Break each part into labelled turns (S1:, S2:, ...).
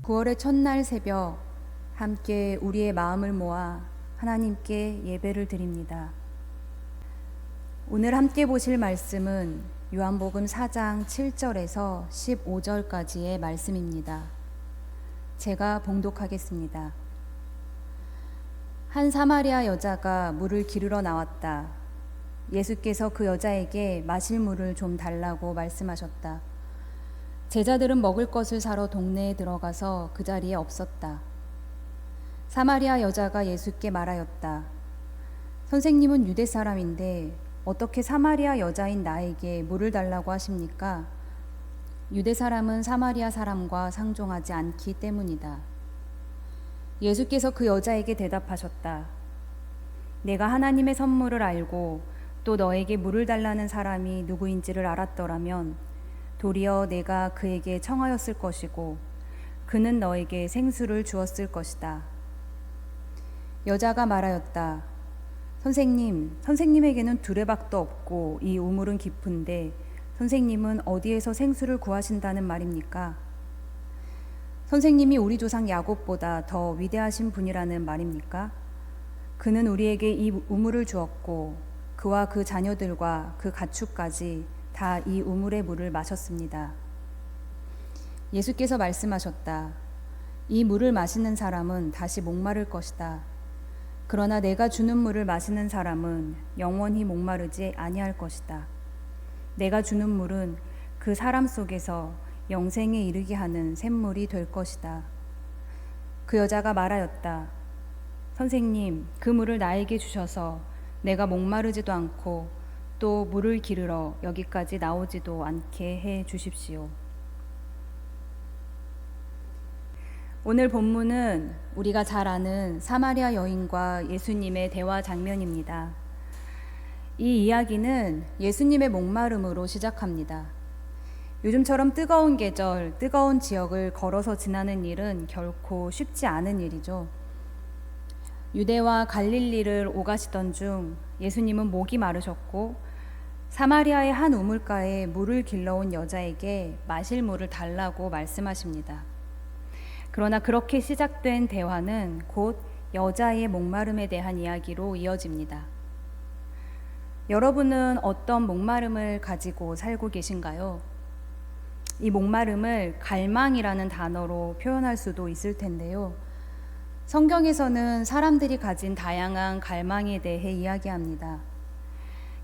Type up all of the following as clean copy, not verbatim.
S1: 9월의 첫날 새벽 함께 우리의 마음을 모아 하나님께 예배를 드립니다. 오늘 함께 보실 말씀은 요한복음 4장 7절에서 15절까지의 말씀입니다. 제가 봉독하겠습니다. 한 사마리아 여자가 물을 기르러 나왔다. 예수께서 그 여자에게 마실 물을 좀 달라고 말씀하셨다. 제자들은 먹을 것을 사러 동네에 들어가서 그 자리에 없었다. 사마리아 여자가 예수께 말하였다. 선생님은 유대 사람인데 어떻게 사마리아 여자인 나에게 물을 달라고 하십니까? 유대 사람은 사마리아 사람과 상종하지 않기 때문이다. 예수께서 그 여자에게 대답하셨다. 내가 하나님의 선물을 알고 또 너에게 물을 달라는 사람이 누구인지를 알았더라면 도리어 내가 그에게 청하였을 것이고 그는 너에게 생수를 주었을 것이다. 여자가 말하였다. 선생님에게는 두레박도 없고 이 우물은 깊은데 선생님은 어디에서 생수를 구하신다는 말입니까? 선생님이 우리 조상 야곱보다 더 위대하신 분이라는 말입니까? 그는 우리에게 이 우물을 주었고 그와 그 자녀들과 그 가축까지 다 이 우물의 물을 마셨습니다. 예수께서 말씀하셨다. 이 물을 마시는 사람은 다시 목마를 것이다. 그러나 내가 주는 물을 마시는 사람은 영원히 목마르지 아니할 것이다. 내가 주는 물은 그 사람 속에서 영생에 이르게 하는 샘물이 될 것이다. 그 여자가 말하였다. 선생님, 그 물을 나에게 주셔서 내가 목마르지도 않고 또 물을 기르러 여기까지 나오지도 않게 해 주십시오. 오늘 본문은 우리가 잘 아는 사마리아 여인과 예수님의 대화 장면입니다. 이 이야기는 예수님의 목마름으로 시작합니다. 요즘처럼 뜨거운 계절, 뜨거운 지역을 걸어서 지나는 일은 결코 쉽지 않은 일이죠. 유대와 갈릴리를 오가시던 중 예수님은 목이 마르셨고 사마리아의 한 우물가에 물을 길러온 여자에게 마실 물을 달라고 말씀하십니다. 그러나 그렇게 시작된 대화는 곧 여자의 목마름에 대한 이야기로 이어집니다. 여러분은 어떤 목마름을 가지고 살고 계신가요? 이 목마름을 갈망이라는 단어로 표현할 수도 있을 텐데요. 성경에서는 사람들이 가진 다양한 갈망에 대해 이야기합니다.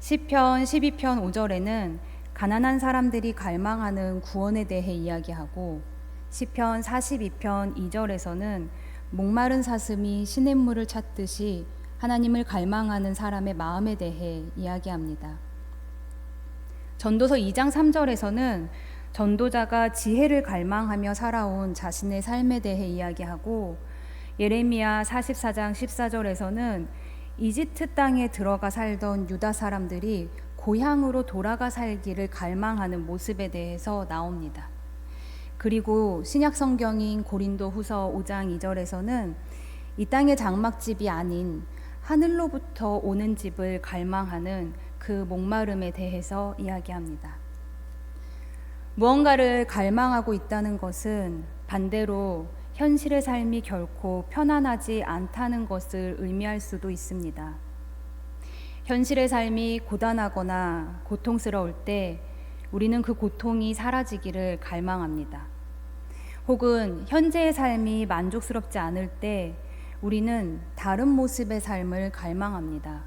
S1: 시편 12편 5절에는 가난한 사람들이 갈망하는 구원에 대해 이야기하고 시편 42편 2절에서는 목마른 사슴이 시냇물을 찾듯이 하나님을 갈망하는 사람의 마음에 대해 이야기합니다. 전도서 2장 3절에서는 전도자가 지혜를 갈망하며 살아온 자신의 삶에 대해 이야기하고 예레미야 44장 14절에서는 이집트 땅에 들어가 살던 유다 사람들이 고향으로 돌아가 살기를 갈망하는 모습에 대해서 나옵니다. 그리고 신약 성경인 고린도 후서 5장 2절에서는 이 땅의 장막집이 아닌 하늘로부터 오는 집을 갈망하는 그 목마름에 대해서 이야기합니다. 무언가를 갈망하고 있다는 것은 반대로 현실의 삶이 결코 편안하지 않다는 것을 의미할 수도 있습니다. 현실의 삶이 고단하거나 고통스러울 때 우리는 그 고통이 사라지기를 갈망합니다. 혹은 현재의 삶이 만족스럽지 않을 때 우리는 다른 모습의 삶을 갈망합니다.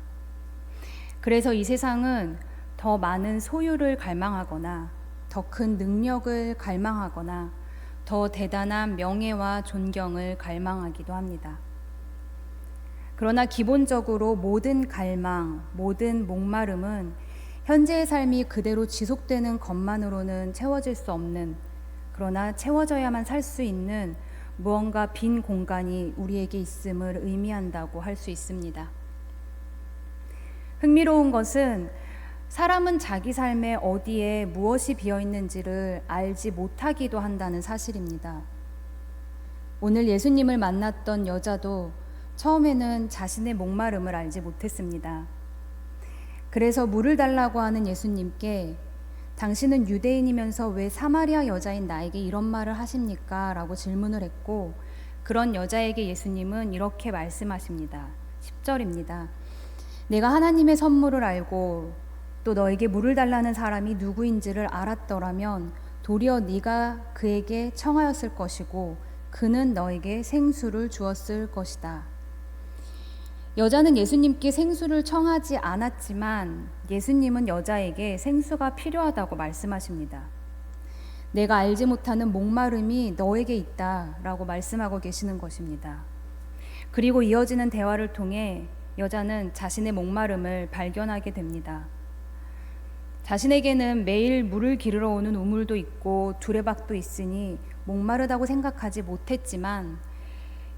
S1: 그래서 이 세상은 더 많은 소유를 갈망하거나 더 큰 능력을 갈망하거나 더 대단한 명예와 존경을 갈망하기도 합니다. 그러나 기본적으로 모든 갈망, 모든 목마름은 현재의 삶이 그대로 지속되는 것만으로는 채워질 수 없는, 그러나 채워져야만 살 수 있는 무언가 빈 공간이 우리에게 있음을 의미한다고 할 수 있습니다. 흥미로운 것은 사람은 자기 삶에 어디에 무엇이 비어 있는지를 알지 못하기도 한다는 사실입니다. 오늘 예수님을 만났던 여자도 처음에는 자신의 목마름을 알지 못했습니다. 그래서 물을 달라고 하는 예수님께 당신은 유대인이면서 왜 사마리아 여자인 나에게 이런 말을 하십니까? 라고 질문을 했고, 그런 여자에게 예수님은 이렇게 말씀하십니다. 10절입니다. 내가 하나님의 선물을 알고 또 너에게 물을 달라는 사람이 누구인지를 알았더라면 도리어 네가 그에게 청하였을 것이고 그는 너에게 생수를 주었을 것이다. 여자는 예수님께 생수를 청하지 않았지만 예수님은 여자에게 생수가 필요하다고 말씀하십니다. 내가 알지 못하는 목마름이 너에게 있다라고 말씀하고 계시는 것입니다. 그리고 이어지는 대화를 통해 여자는 자신의 목마름을 발견하게 됩니다. 자신에게는 매일 물을 기르러 오는 우물도 있고 두레박도 있으니 목마르다고 생각하지 못했지만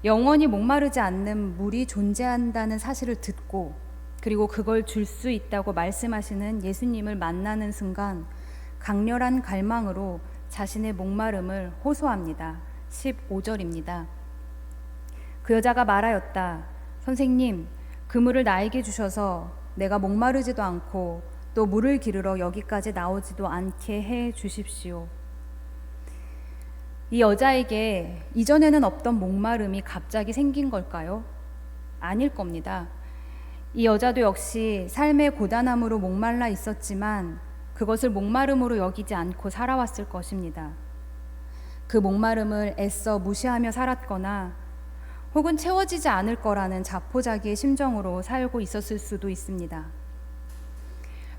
S1: 영원히 목마르지 않는 물이 존재한다는 사실을 듣고 그리고 그걸 줄 수 있다고 말씀하시는 예수님을 만나는 순간 강렬한 갈망으로 자신의 목마름을 호소합니다. 15절입니다. 그 여자가 말하였다. 선생님, 그 물을 나에게 주셔서 내가 목마르지도 않고 또 물을 기르러 여기까지 나오지도 않게 해 주십시오. 이 여자에게 이전에는 없던 목마름이 갑자기 생긴 걸까요? 아닐 겁니다. 이 여자도 역시 삶의 고단함으로 목말라 있었지만 그것을 목마름으로 여기지 않고 살아왔을 것입니다. 그 목마름을 애써 무시하며 살았거나 혹은 채워지지 않을 거라는 자포자기의 심정으로 살고 있었을 수도 있습니다.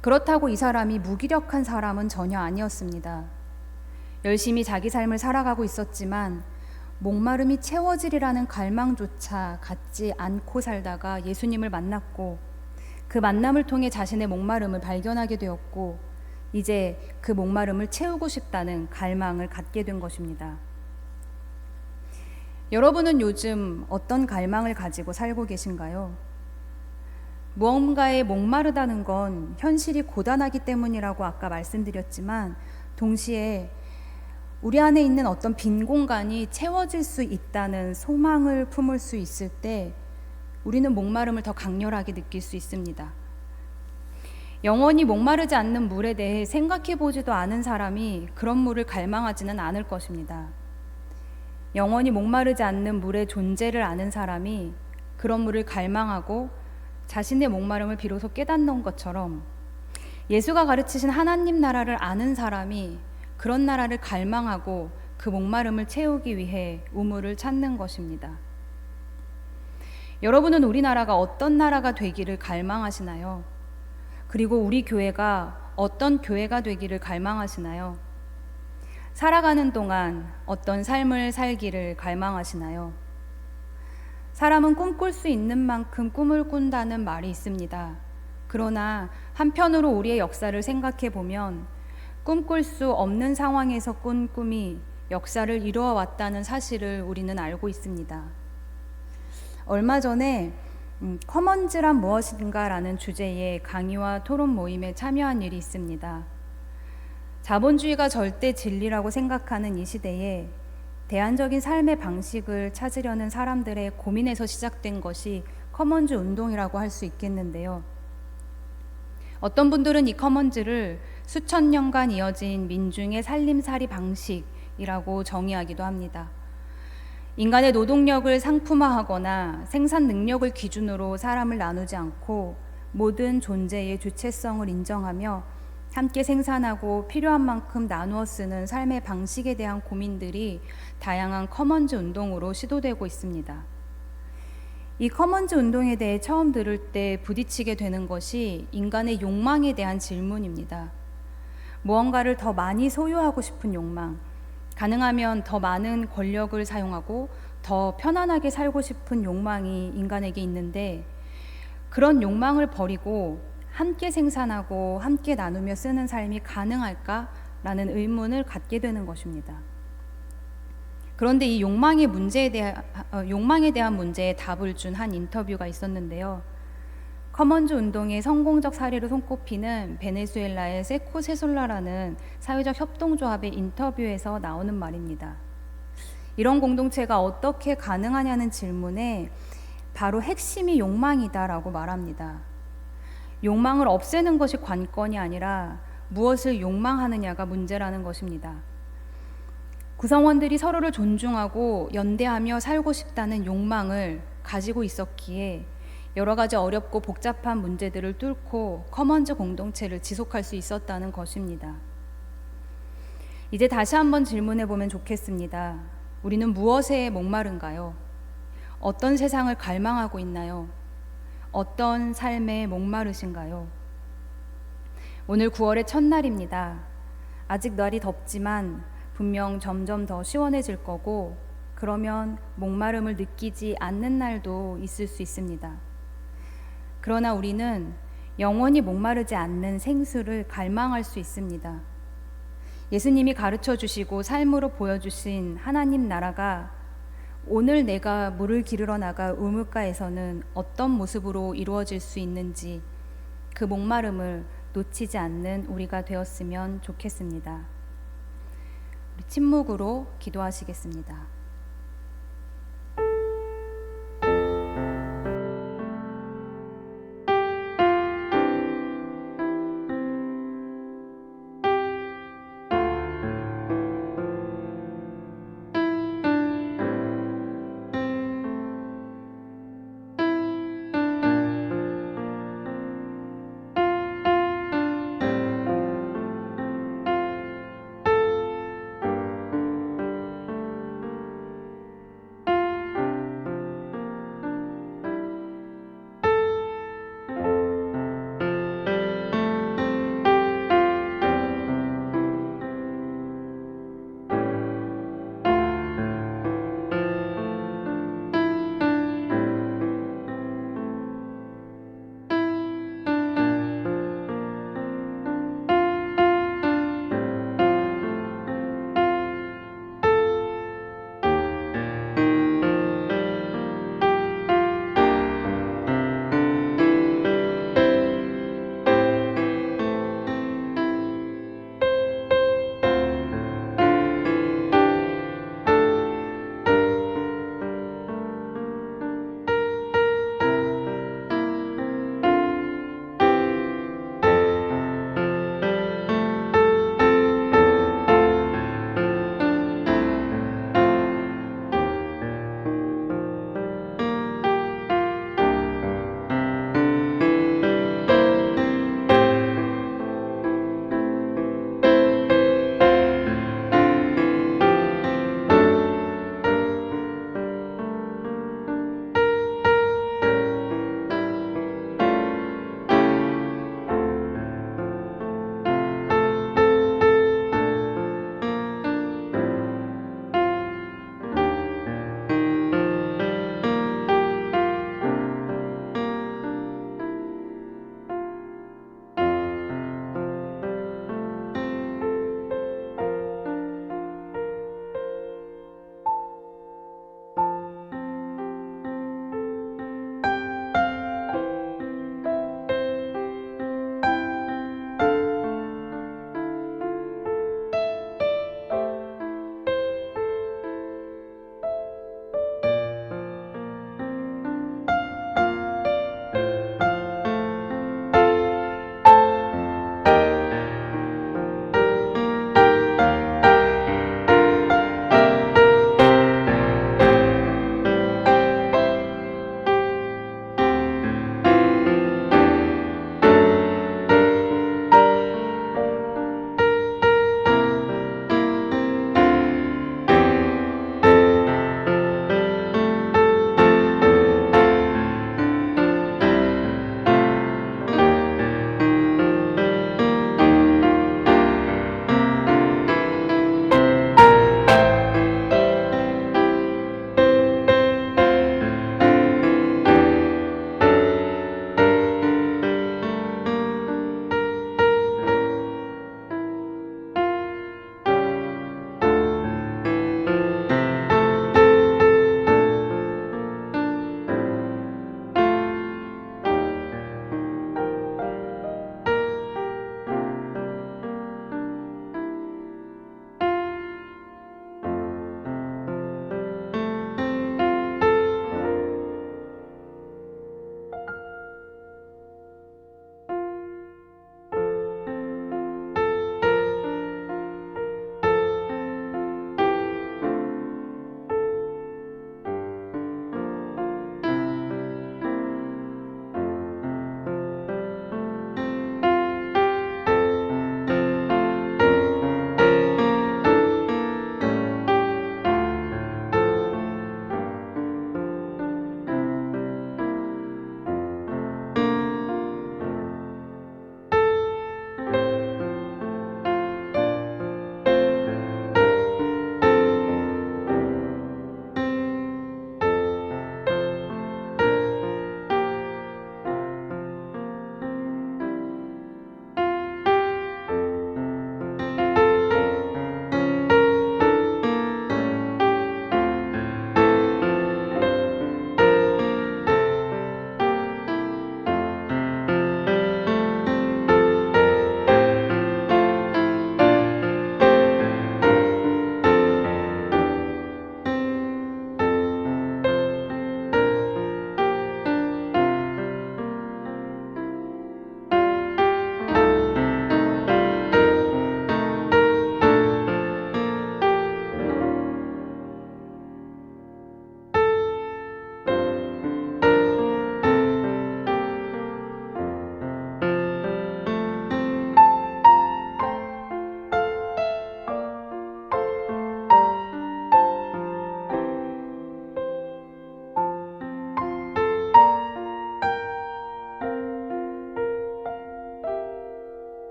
S1: 그렇다고 이 사람이 무기력한 사람은 전혀 아니었습니다. 열심히 자기 삶을 살아가고 있었지만 목마름이 채워지리라는 갈망조차 갖지 않고 살다가 예수님을 만났고 그 만남을 통해 자신의 목마름을 발견하게 되었고 이제 그 목마름을 채우고 싶다는 갈망을 갖게 된 것입니다. 여러분은 요즘 어떤 갈망을 가지고 살고 계신가요? 무언가에 목마르다는 건 현실이 고단하기 때문이라고 아까 말씀드렸지만 동시에 우리 안에 있는 어떤 빈 공간이 채워질 수 있다는 소망을 품을 수 있을 때 우리는 목마름을 더 강렬하게 느낄 수 있습니다. 영원히 목마르지 않는 물에 대해 생각해 보지도 않은 사람이 그런 물을 갈망하지는 않을 것입니다. 영원히 목마르지 않는 물의 존재를 아는 사람이 그런 물을 갈망하고 자신의 목마름을 비로소 깨닫는 것처럼 예수가 가르치신 하나님 나라를 아는 사람이 그런 나라를 갈망하고 그 목마름을 채우기 위해 우물을 찾는 것입니다. 여러분은 우리나라가 어떤 나라가 되기를 갈망하시나요? 그리고 우리 교회가 어떤 교회가 되기를 갈망하시나요? 살아가는 동안 어떤 삶을 살기를 갈망하시나요? 사람은 꿈꿀 수 있는 만큼 꿈을 꾼다는 말이 있습니다. 그러나 한편으로 우리의 역사를 생각해 보면 꿈꿀 수 없는 상황에서 꾼 꿈이 역사를 이루어 왔다는 사실을 우리는 알고 있습니다. 얼마 전에 커먼즈란 무엇인가라는 주제의 강의와 토론 모임에 참여한 일이 있습니다. 자본주의가 절대 진리라고 생각하는 이 시대에 대안적인 삶의 방식을 찾으려는 사람들의 고민에서 시작된 것이 커먼즈 운동이라고 할 수 있겠는데요. 어떤 분들은 이 커먼즈를 수천 년간 이어진 민중의 살림살이 방식이라고 정의하기도 합니다. 인간의 노동력을 상품화하거나 생산 능력을 기준으로 사람을 나누지 않고 모든 존재의 주체성을 인정하며 함께 생산하고 필요한 만큼 나누어 쓰는 삶의 방식에 대한 고민들이 다양한 커먼즈 운동으로 시도되고 있습니다. 이 커먼즈 운동에 대해 처음 들을 때 부딪히게 되는 것이 인간의 욕망에 대한 질문입니다. 무언가를 더 많이 소유하고 싶은 욕망, 가능하면 더 많은 권력을 사용하고 더 편안하게 살고 싶은 욕망이 인간에게 있는데 그런 욕망을 버리고 함께 생산하고 함께 나누며 쓰는 삶이 가능할까라는 의문을 갖게 되는 것입니다. 그런데 이 욕망의 대한 문제에 답을 준 한 인터뷰가 있었는데요. 커먼즈 운동의 성공적 사례로 손꼽히는 베네수엘라의 세코세솔라라는 사회적 협동조합의 인터뷰에서 나오는 말입니다. 이런 공동체가 어떻게 가능하냐는 질문에 바로 핵심이 욕망이다라고 말합니다. 욕망을 없애는 것이 관건이 아니라 무엇을 욕망하느냐가 문제라는 것입니다. 구성원들이 서로를 존중하고 연대하며 살고 싶다는 욕망을 가지고 있었기에 여러 가지 어렵고 복잡한 문제들을 뚫고 커먼즈 공동체를 지속할 수 있었다는 것입니다. 이제 다시 한번 질문해 보면 좋겠습니다. 우리는 무엇에 목마른가요? 어떤 세상을 갈망하고 있나요? 어떤 삶에 목마르신가요? 오늘 9월의 첫날입니다. 아직 날이 덥지만 분명 점점 더 시원해질 거고, 그러면 목마름을 느끼지 않는 날도 있을 수 있습니다. 그러나 우리는 영원히 목마르지 않는 생수를 갈망할 수 있습니다. 예수님이 가르쳐 주시고 삶으로 보여주신 하나님 나라가 오늘 내가 물을 기르러 나가 우물가에서는 어떤 모습으로 이루어질 수 있는지, 그 목마름을 놓치지 않는 우리가 되었으면 좋겠습니다. 우리 침묵으로 기도하시겠습니다.